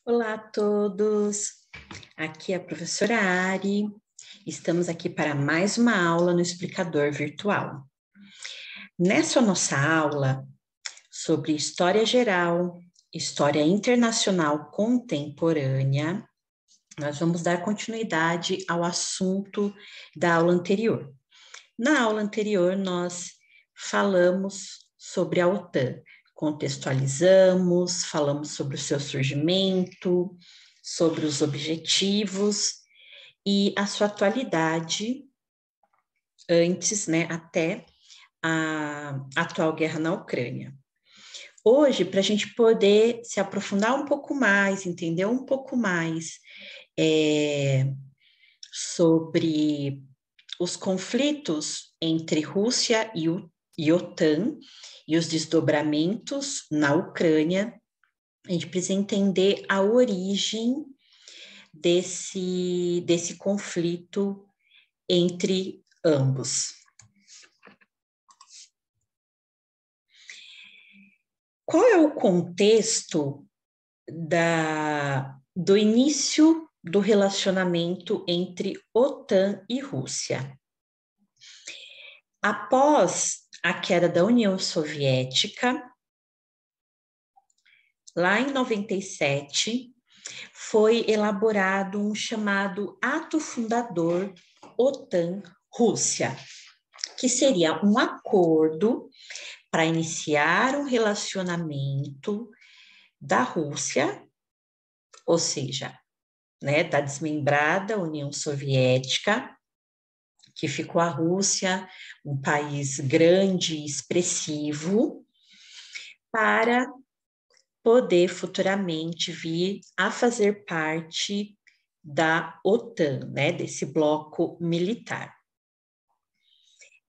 Olá a todos, aqui é a professora Ari, estamos aqui para mais uma aula no Explicador Virtual. Nessa nossa aula sobre História Geral, História Internacional Contemporânea, nós vamos dar continuidade ao assunto da aula anterior. Na aula anterior, nós falamos sobre a OTAN, contextualizamos, falamos sobre o seu surgimento, sobre os objetivos e a sua atualidade antes, até a atual guerra na Ucrânia. Hoje, para a gente poder se aprofundar um pouco mais, entender um pouco mais sobre os conflitos entre Rússia e OTAN e os desdobramentos na Ucrânia, a gente precisa entender a origem desse conflito entre ambos. Qual é o contexto do início do relacionamento entre OTAN e Rússia? Após a queda da União Soviética, lá em 97, foi elaborado um chamado Ato Fundador OTAN-Rússia, que seria um acordo para iniciar um relacionamento da Rússia, ou seja, da desmembrada União Soviética, que ficou a Rússia, um país grande e expressivo, para poder futuramente vir a fazer parte da OTAN, desse bloco militar.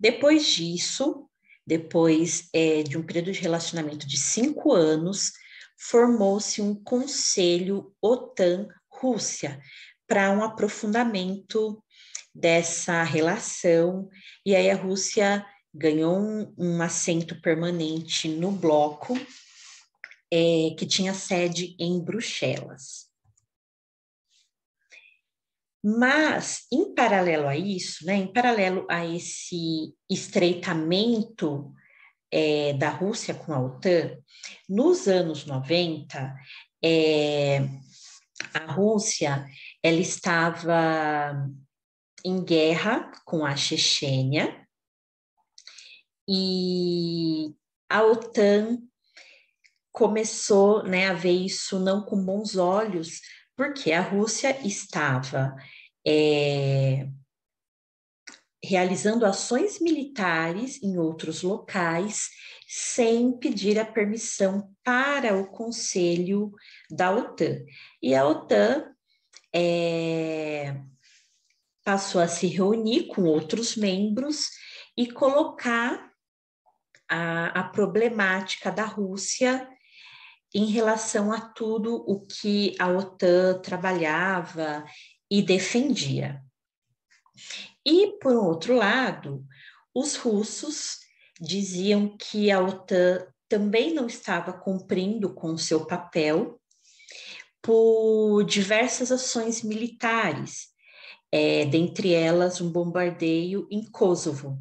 Depois disso, depois de um período de relacionamento de 5 anos, formou-se um Conselho OTAN-Rússia para um aprofundamento dessa relação, e aí a Rússia ganhou um assento permanente no bloco, que tinha sede em Bruxelas. Mas, em paralelo a isso, em paralelo a esse estreitamento da Rússia com a OTAN, nos anos 90, a Rússia ela estava em guerra com a Chechênia e a OTAN começou a ver isso não com bons olhos, porque a Rússia estava realizando ações militares em outros locais sem pedir a permissão para o Conselho da OTAN. E a OTAN passou a se reunir com outros membros e colocar a problemática da Rússia em relação a tudo o que a OTAN trabalhava e defendia. E, por outro lado, os russos diziam que a OTAN também não estava cumprindo com o seu papel por diversas ações militares, dentre elas um bombardeio em Kosovo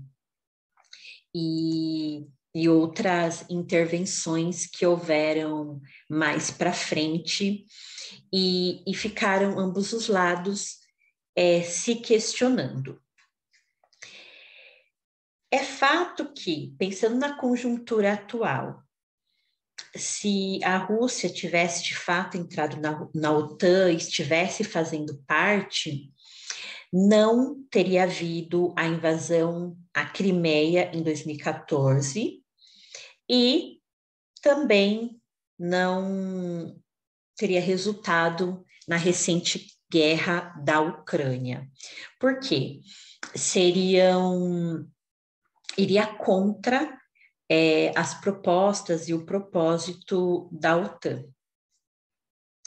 e outras intervenções que houveram mais para frente, e ficaram ambos os lados se questionando. É fato que, pensando na conjuntura atual, se a Rússia tivesse de fato entrado na OTAN, estivesse fazendo parte, não teria havido a invasão à Crimeia em 2014 e também não teria resultado na recente guerra da Ucrânia. Por quê? Iria contra as propostas e o propósito da OTAN.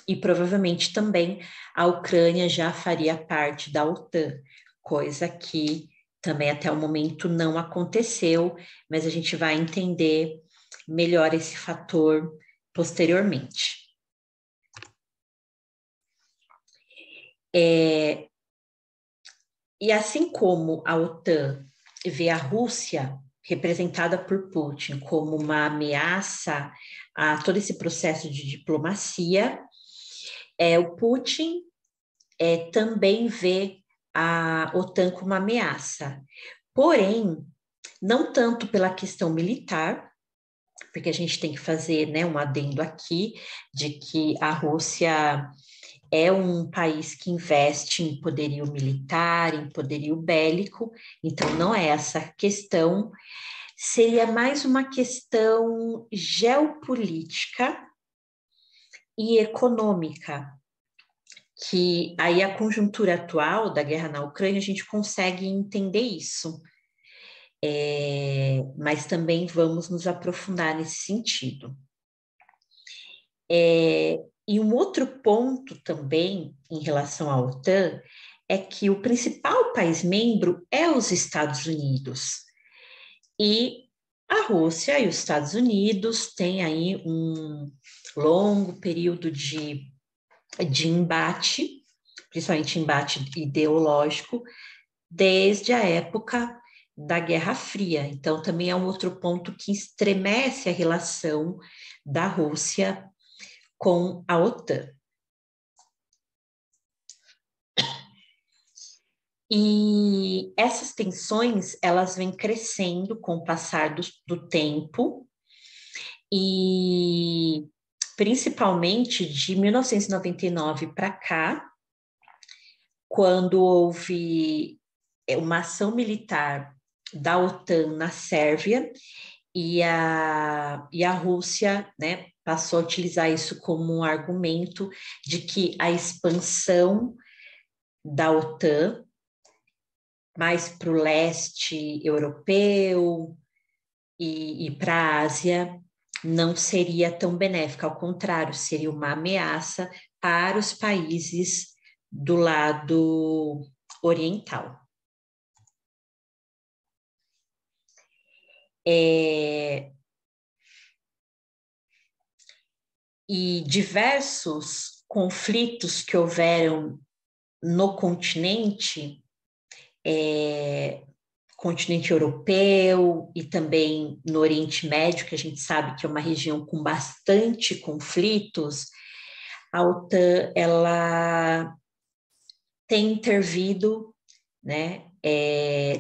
E provavelmente também a Ucrânia já faria parte da OTAN, coisa que também até o momento não aconteceu, mas a gente vai entender melhor esse fator posteriormente. E assim como a OTAN vê a Rússia, representada por Putin, como uma ameaça a todo esse processo de diplomacia, o Putin também vê a OTAN como uma ameaça. Porém, não tanto pela questão militar, porque a gente tem que fazer, né, um adendo aqui de que a Rússia é um país que investe em poderio militar, em poderio bélico, então não é essa questão, seria mais uma questão geopolítica e econômica, que aí a conjuntura atual da guerra na Ucrânia a gente consegue entender isso. Mas também vamos nos aprofundar nesse sentido. E um outro ponto também em relação à OTAN é que o principal país membro é os Estados Unidos. E a Rússia e os Estados Unidos têm aí um longo período de embate, principalmente embate ideológico, desde a época da Guerra Fria. Então, também é um outro ponto que estremece a relação da Rússia com a OTAN. E essas tensões, elas vêm crescendo com o passar do tempo, e principalmente de 1999 para cá, quando houve uma ação militar da OTAN na Sérvia, e a Rússia, né, passou a utilizar isso como um argumento de que a expansão da OTAN mais para o leste europeu e para a Ásia não seria tão benéfica, ao contrário, seria uma ameaça para os países do lado oriental. E diversos conflitos que houveram no continente europeu e também no Oriente Médio, que a gente sabe que é uma região com bastante conflitos, a OTAN ela tem intervido, né,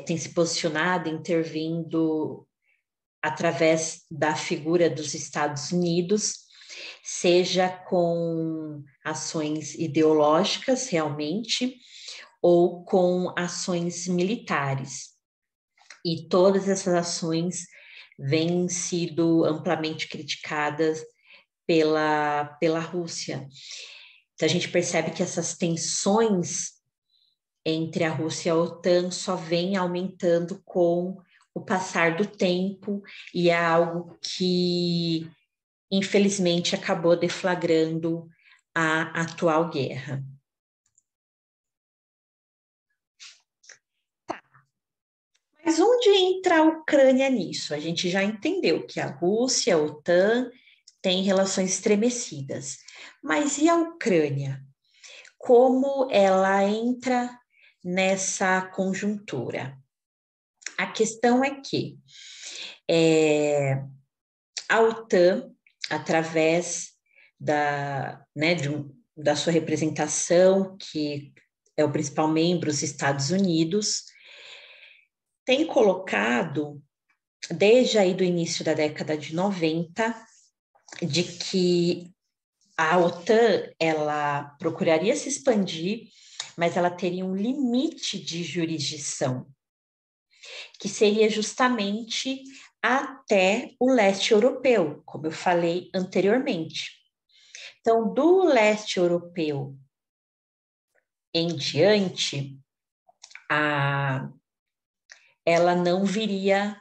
tem se posicionado, intervindo através da figura dos Estados Unidos, seja com ações ideológicas realmente, ou com ações militares. E todas essas ações vêm sido amplamente criticadas pela Rússia. Então, a gente percebe que essas tensões entre a Rússia e a OTAN só vêm aumentando com o passar do tempo, e é algo que, infelizmente, acabou deflagrando a atual guerra. Mas onde entra a Ucrânia nisso? A gente já entendeu que a Rússia, a OTAN, têm relações estremecidas. Mas e a Ucrânia? Como ela entra nessa conjuntura? A questão é que a OTAN, através da sua representação, que é o principal membro, os Estados Unidos, tem colocado, desde aí do início da década de 90, de que a OTAN, ela procuraria se expandir, mas ela teria um limite de jurisdição, que seria justamente até o leste europeu, como eu falei anteriormente. Então, do leste europeu em diante, ela não viria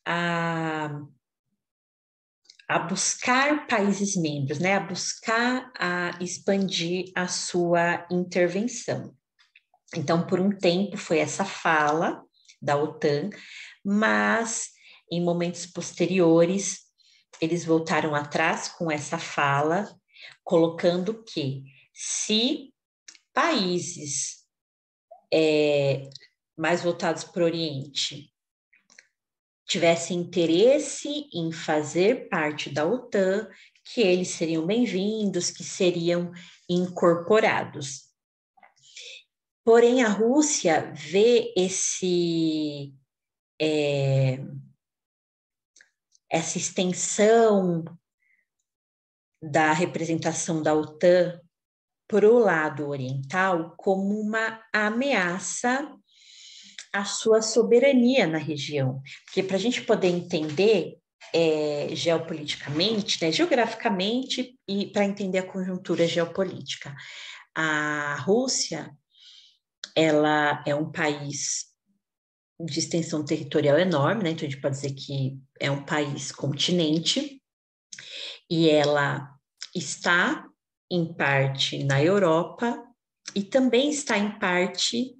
a buscar países membros, né? A buscar expandir a sua intervenção. Então, por um tempo foi essa fala da OTAN, mas em momentos posteriores eles voltaram atrás com essa fala, colocando que se países mais voltados para o Oriente tivessem interesse em fazer parte da OTAN, que eles seriam bem-vindos, que seriam incorporados. Porém, a Rússia vê essa extensão da representação da OTAN para o lado oriental como uma ameaça à sua soberania na região. Porque para a gente poder entender geopoliticamente, né, geograficamente e para entender a conjuntura geopolítica, a Rússia, ela é um país de extensão territorial enorme, né? Então a gente pode dizer que é um país continente e ela está em parte na Europa e também está em parte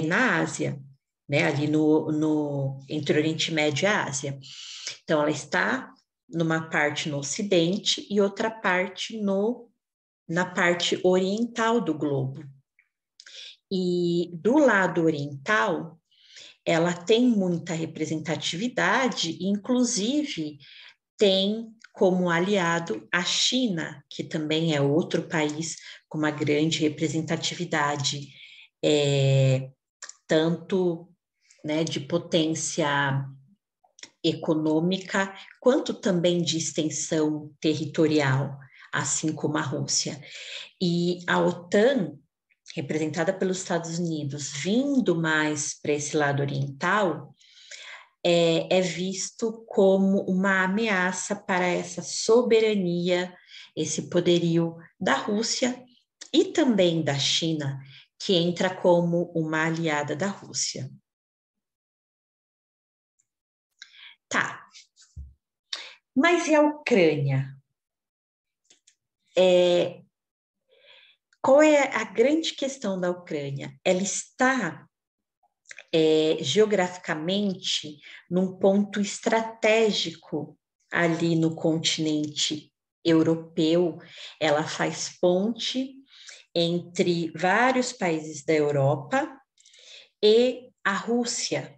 na Ásia, né? Ali entre o Oriente Médio e a Ásia. Então ela está numa parte no Ocidente e outra parte na parte oriental do globo. E do lado oriental, ela tem muita representatividade, inclusive tem como aliado a China, que também é outro país com uma grande representatividade, tanto, né, de potência econômica, quanto também de extensão territorial, assim como a Rússia. E a OTAN, representada pelos Estados Unidos, vindo mais para esse lado oriental, é visto como uma ameaça para essa soberania, esse poderio da Rússia e também da China, que entra como uma aliada da Rússia. Tá, mas e a Ucrânia? Qual é a grande questão da Ucrânia? Ela está geograficamente num ponto estratégico ali no continente europeu. Ela faz ponte entre vários países da Europa e a Rússia.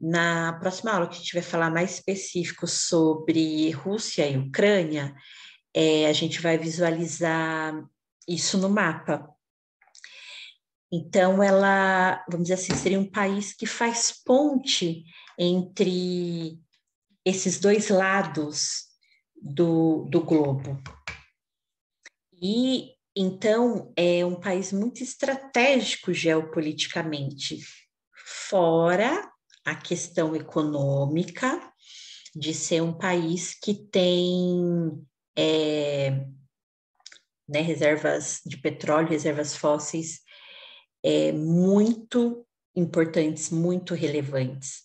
Na próxima aula, que a gente vai falar mais específico sobre Rússia e Ucrânia, a gente vai visualizar isso no mapa. Então, ela, vamos dizer assim, seria um país que faz ponte entre esses dois lados do globo. E, então, é um país muito estratégico geopoliticamente, fora a questão econômica, de ser um país que tem né, reservas de petróleo, reservas fósseis muito importantes, muito relevantes.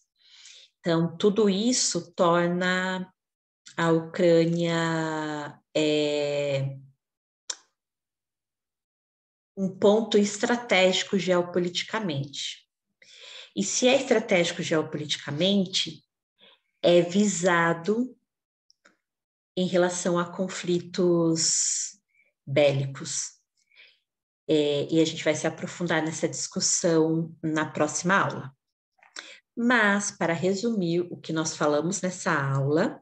Então, tudo isso torna a Ucrânia um ponto estratégico geopoliticamente. E se é estratégico geopoliticamente, é visado em relação a conflitos bélicos. E a gente vai se aprofundar nessa discussão na próxima aula. Mas, para resumir o que nós falamos nessa aula,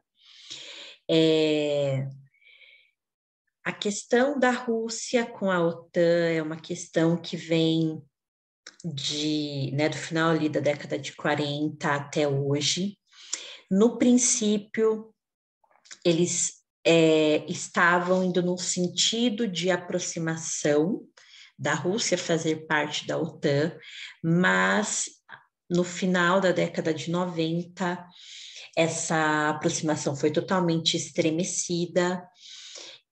a questão da Rússia com a OTAN é uma questão que vem do final ali da década de 40 até hoje. No princípio, eles estavam indo no sentido de aproximação da Rússia fazer parte da OTAN, mas no final da década de 90, essa aproximação foi totalmente estremecida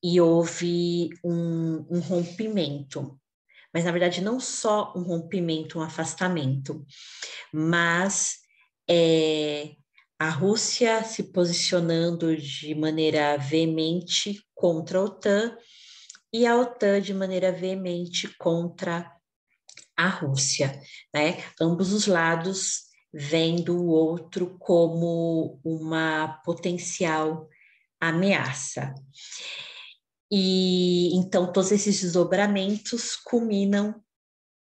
e houve um rompimento. Mas, na verdade, não só um rompimento, um afastamento, mas a Rússia se posicionando de maneira veemente contra a OTAN e a OTAN de maneira veemente contra a Rússia, né? Ambos os lados vendo o outro como uma potencial ameaça. E então todos esses desdobramentos culminam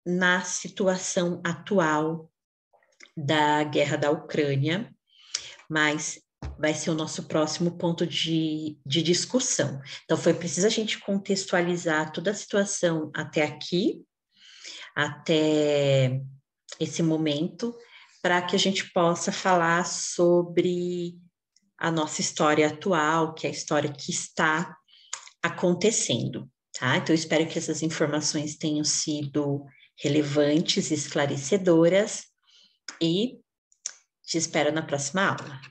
na situação atual da guerra da Ucrânia, mas vai ser o nosso próximo ponto de discussão. Então, foi preciso a gente contextualizar toda a situação até aqui, até esse momento, para que a gente possa falar sobre a nossa história atual, que é a história que está acontecendo, tá? Então, eu espero que essas informações tenham sido relevantes, esclarecedoras, e te espero na próxima aula.